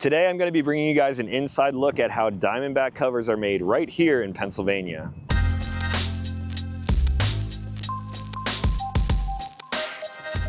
Today I'm going to be bringing you guys an inside look at how Diamondback covers are made right here in Pennsylvania.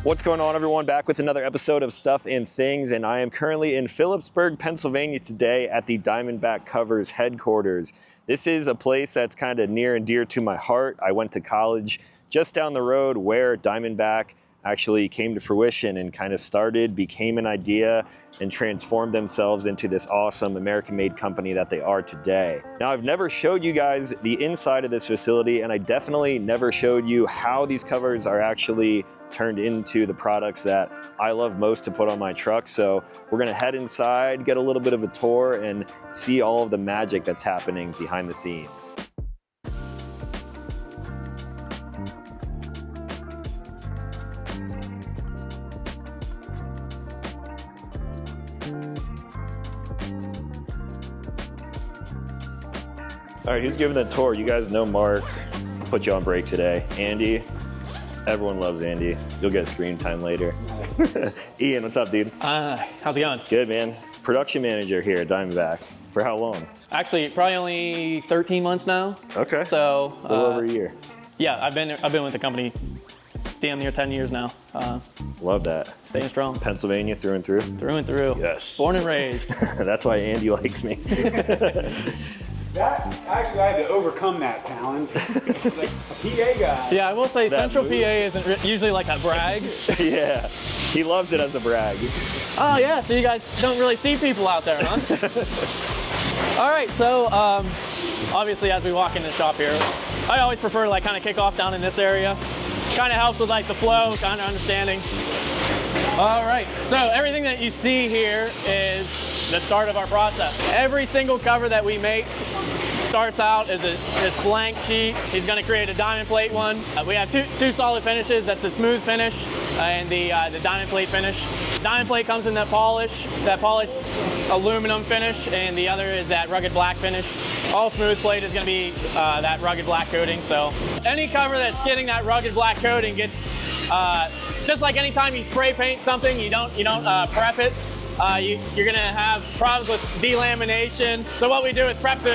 What's going on, everyone? Back with another episode of Stuff and Things, and I am currently in Phillipsburg, Pennsylvania today at the Diamondback Covers headquarters. This is a place that's kind of near and dear to my heart. I went to college just down the road where Diamondback actually came to fruition and kind of started, became an idea, and transformed themselves into this awesome American-made company that they are today. Now, I've never showed you guys the inside of this facility, and I definitely never showed you how these covers are actually turned into the products that I love most to put on my truck. So we're gonna head inside, get a little bit of a tour, and see all of the magic that's happening behind the scenes. All right, who's giving the tour? You guys know Mark. Put you on break today. Andy. Everyone loves Andy. You'll get screen time later. Ian, what's up, dude? How's it going? Good, man. Production manager here at Diamondback. For how long? Actually, probably only 13 months now. Okay. So a little over a year. Yeah, I've been with the company damn near 10 years now. Love that. Staying strong. Pennsylvania through and through? Through and through. Yes. Born and raised. That's why Andy likes me. Actually, I had to overcome that, Talon. Like a PA guy. Yeah, I will say That Central move. PA isn't usually like a brag. Yeah, he loves it as a brag. Oh yeah, so you guys don't really see people out there, huh? All right, so obviously as we walk in the shop here, I always prefer to like kind of kick off down in this area. Kind of helps with like the flow, kind of understanding. All right, so everything that you see here is the start of our process. Every single cover that we make starts out as this blank sheet. He's going to create a diamond plate one. We have two solid finishes. That's a smooth finish and the diamond plate finish. Diamond plate comes in that polished aluminum finish, and the other is that rugged black finish. All smooth plate is going to be that rugged black coating. So any cover that's getting that rugged black coating gets just like anytime you spray paint something, you don't prep it. You're gonna have problems with delamination. So what we do is prep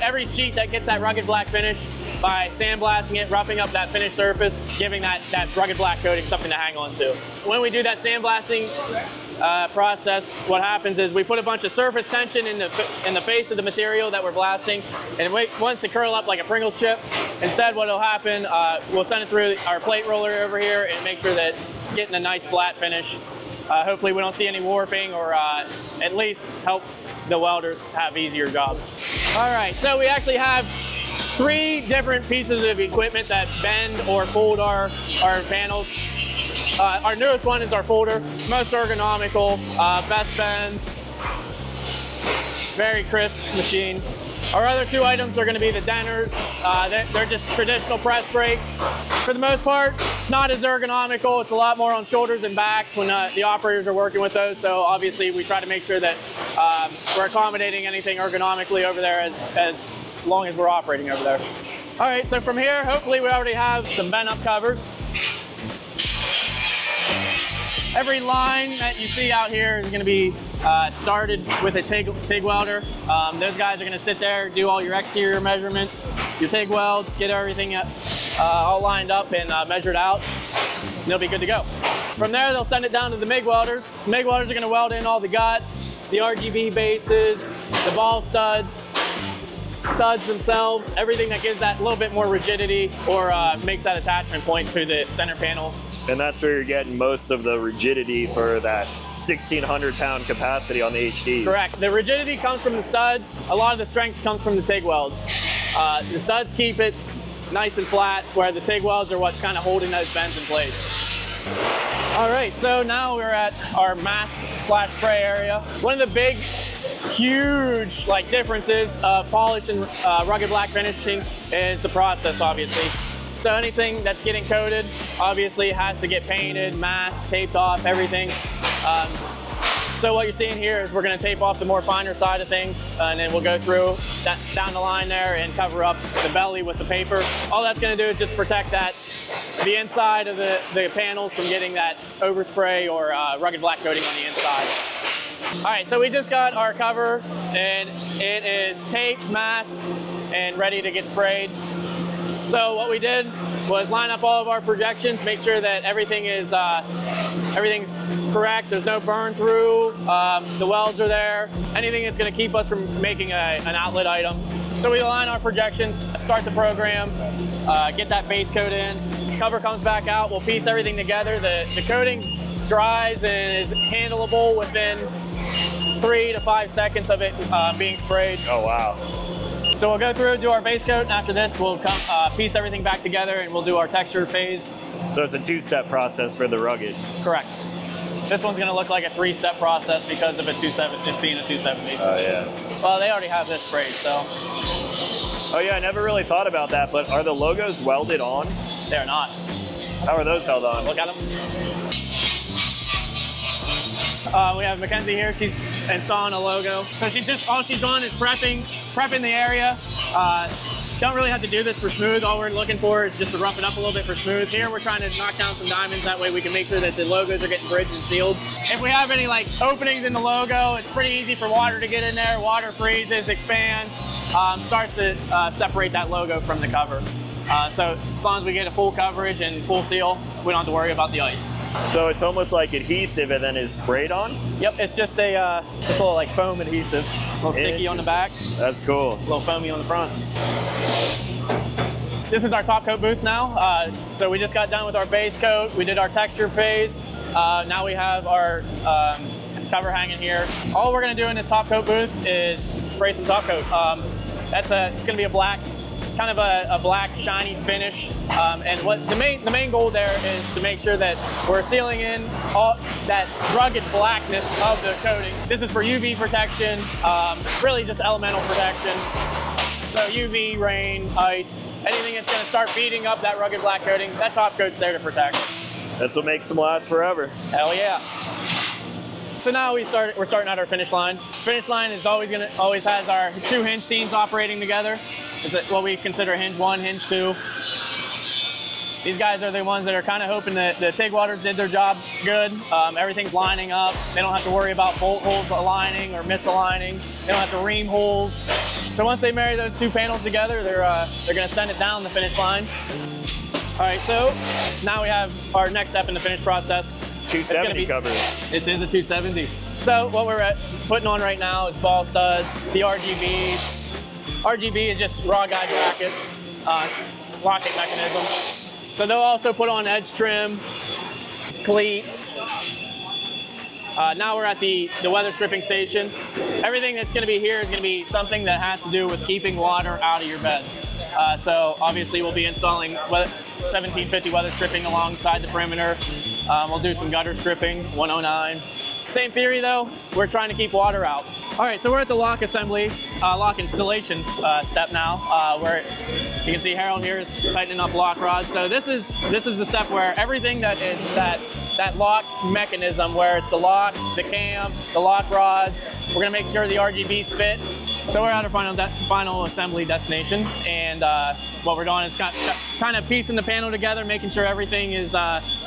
every sheet that gets that rugged black finish by sandblasting it, roughing up that finished surface, giving that rugged black coating something to hang on to. When we do that sandblasting process, what happens is we put a bunch of surface tension in the face of the material that we're blasting, and once it curl up like a Pringles chip. Instead, what will happen, we'll send it through our plate roller over here and make sure that it's getting a nice flat finish. Hopefully we don't see any warping, or at least help the welders have easier jobs. All right, so we actually have 3 different pieces of equipment that bend or fold our panels. Our newest one is our folder, most ergonomical, best bends, very crisp machine. Our other 2 items are going to be the denters. They're just traditional press brakes. For the most part, it's not as ergonomical. It's a lot more on shoulders and backs when the operators are working with those. So obviously we try to make sure that we're accommodating anything ergonomically over there as long as we're operating over there. All right, so from here, hopefully we already have some bent up covers. Every line that you see out here is going to be started with a TIG welder. Those guys are going to sit there, do all your exterior measurements, your TIG welds, get everything all lined up and measured out, and they'll be good to go. From there, they'll send it down to the MIG welders. The MIG welders are going to weld in all the guts, the RGB bases, the ball studs themselves, everything that gives that little bit more rigidity or makes that attachment point to the center panel. And that's where you're getting most of the rigidity for that 1,600 pound capacity on the HD. Correct. The rigidity comes from the studs. A lot of the strength comes from the TIG welds. The studs keep it nice and flat, where the TIG welds are what's kind of holding those bends in place. All right, so now we're at our mask/spray area. One of the big, huge differences of polish and rugged black finishing is the process, obviously. So anything that's getting coated, obviously has to get painted, masked, taped off, everything. So what you're seeing here is we're going to tape off the more finer side of things, and then we'll go through down the line there and cover up the belly with the paper. All that's going to do is just protect the inside of the panels from getting that overspray or rugged black coating on the inside. All right, so we just got our cover, and it is taped, masked, and ready to get sprayed. So what we did was line up all of our projections, make sure that everything is everything's correct. There's no burn through. The welds are there. Anything that's going to keep us from making an outlet item. So we align our projections, start the program, get that base coat in. Cover comes back out. We'll piece everything together. The coating dries and is handleable within 3 to 5 seconds of it being sprayed. Oh, wow. So we'll go through, do our base coat, and after this, we'll piece everything back together, and we'll do our texture phase. So it's a 2-step process for the rugged. Correct. This one's going to look like a 3-step process because of it being a 270. Oh, yeah. Well, they already have this sprayed, so. Oh, yeah, I never really thought about that, but are the logos welded on? They're not. How are those held on? Look at them. We have Mackenzie here. She's installing a logo. So all she's doing is prepping the area. Don't really have to do this for smooth. All we're looking for is just to rough it up a little bit for smooth. Here we're trying to knock down some diamonds. That way we can make sure that the logos are getting bridged and sealed. If we have any like openings in the logo, it's pretty easy for water to get in there. Water freezes, expands, starts to separate that logo from the cover. So as long as we get a full coverage and full seal, we don't have to worry about the ice. So it's almost like adhesive and then is sprayed on? Yep, it's just a little like foam adhesive. A little sticky on the back. That's cool. A little foamy on the front. This is our top coat booth now. So we just got done with our base coat. We did our texture phase. Now we have our cover hanging here. All we're gonna do in this top coat booth is spray some top coat. It's gonna be a black, kind of a black shiny finish. And what the main goal there is to make sure that we're sealing in all that rugged blackness of the coating. This is for UV protection, really just elemental protection. So UV, rain, ice, anything that's gonna start beating up that rugged black coating, that top coat's there to protect. That's what makes them last forever. Hell yeah. So now we're starting at our finish line. Finish line is always has our 2 hinge teams operating together. It's what we consider hinge 1, hinge 2. These guys are the ones that are kind of hoping that the TIG welders did their job good. Everything's lining up. They don't have to worry about bolt holes aligning or misaligning. They don't have to ream holes. So once they marry those 2 panels together, they're gonna send it down the finish line. All right, so now we have our next step in the finish process. 270 covers. This is a 270. So what we're putting on right now is ball studs, the RGBs. RGB is just raw guide bracket, locking mechanism. So they'll also put on edge trim, cleats. Now we're at the weather stripping station. Everything that's gonna be here is gonna be something that has to do with keeping water out of your bed. So obviously we'll be installing 1750 weather stripping alongside the perimeter. We'll do some gutter stripping, 109. Same theory though, we're trying to keep water out. All right, so we're at the lock assembly, lock installation step now, where you can see Harold here is tightening up lock rods. So this is the step where everything that is that lock mechanism, where it's the lock, the cam, the lock rods, we're gonna make sure the RGBs fit. So we're at our final assembly destination, and what we're doing is kind of piecing the panel together, making sure everything is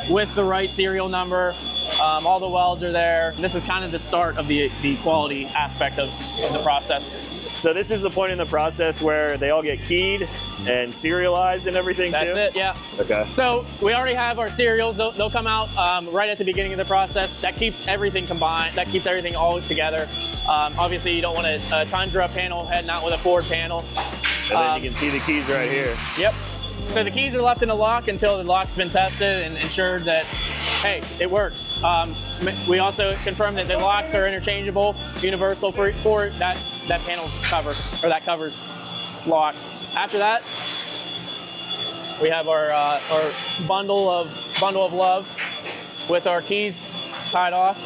with the right serial number. All the welds are there. This is kind of the start of the quality aspect of the process. So this is the point in the process where they all get keyed and serialized and everything too? That's it, yeah. Okay. So we already have our serials. They'll come out right at the beginning of the process. That keeps everything combined. That keeps everything all together. Obviously, you don't want a Tundra panel heading out with a Ford panel. And then you can see the keys right here. Yep. So the keys are left in the lock until the lock's been tested and ensured that, hey, it works. We also confirm that the locks are interchangeable, universal for that panel cover, or that covers locks. After that, we have our bundle of love with our keys tied off.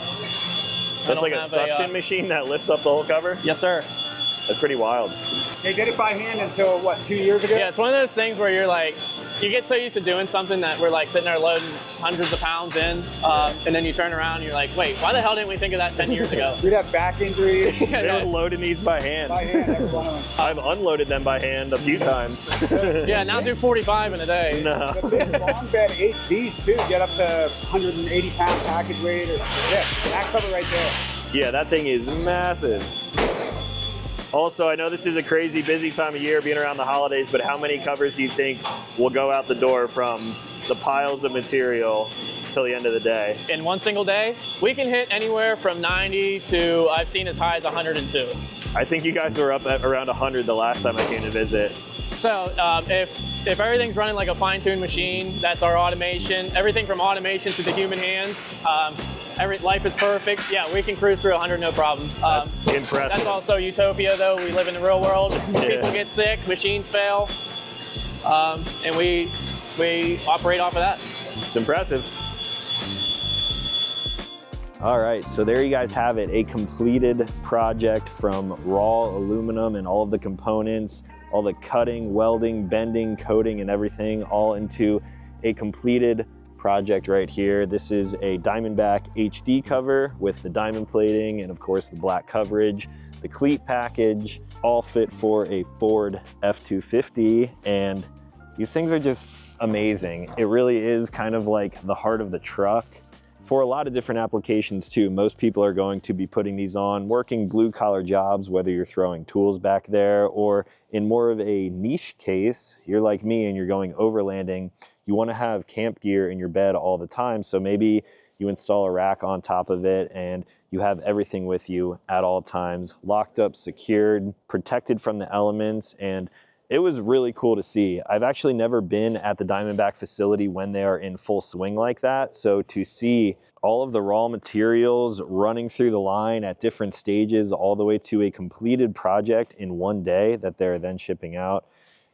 That's like a suction machine that lifts up the whole cover? Yes, sir. That's pretty wild. They did it by hand until, what, 2 years ago? Yeah, it's one of those things where you're like, you get so used to doing something that we're like sitting there loading hundreds of pounds in, and then you turn around and you're like, wait, why the hell didn't we think of that 10 years ago? We'd have back injuries. They were loading these by hand. By hand, every one of them. I've unloaded them by hand a few times. Yeah, now do 45 in a day. No. The big long bed HVs too, get up to 180 pound package weight. Yeah, that cover right there. Yeah, that thing is massive. Also, I know this is a crazy busy time of year being around the holidays, but how many covers do you think will go out the door from the piles of material till the end of the day? In one single day, we can hit anywhere from 90 to, I've seen as high as 102. I think you guys were up at around 100 the last time I came to visit. So if everything's running like a fine-tuned machine, that's our automation. Everything from automation to the human hands, life is perfect. Yeah, we can cruise through 100 no problem. That's impressive. That's also utopia though. We live in the real world. Yeah. People get sick, machines fail, and we operate off of that. It's impressive. All right, so there you guys have it, a completed project from raw aluminum and all of the components, all the cutting, welding, bending, coating, and everything, all into a completed project right here. This is a Diamondback HD cover with the diamond plating and of course the black coverage, the cleat package, all fit for a Ford F-250, and these things are just amazing. It really is kind of like the heart of the truck. For a lot of different applications too, most people are going to be putting these on working blue collar jobs, whether you're throwing tools back there or in more of a niche case, you're like me and you're going overlanding, you want to have camp gear in your bed all the time. So maybe you install a rack on top of it and you have everything with you at all times, locked up, secured, protected from the elements, and it was really cool to see. I've actually never been at the Diamondback facility when they are in full swing like that. So to see all of the raw materials running through the line at different stages, all the way to a completed project in one day that they're then shipping out,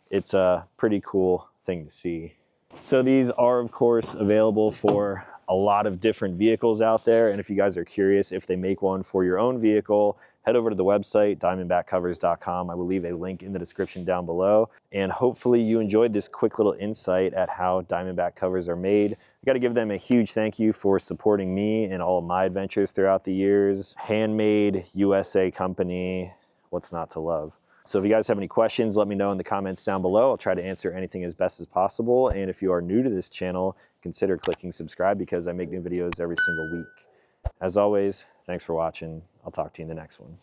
it's a pretty cool thing to see. So these are of course available for a lot of different vehicles out there. And if you guys are curious if they make one for your own vehicle, head over to the website, diamondbackcovers.com. I will leave a link in the description down below. And hopefully you enjoyed this quick little insight at how Diamondback covers are made. I gotta give them a huge thank you for supporting me and all of my adventures throughout the years. Handmade USA company, what's not to love? So if you guys have any questions, let me know in the comments down below. I'll try to answer anything as best as possible. And if you are new to this channel, consider clicking subscribe because I make new videos every single week. As always, thanks for watching. I'll talk to you in the next one.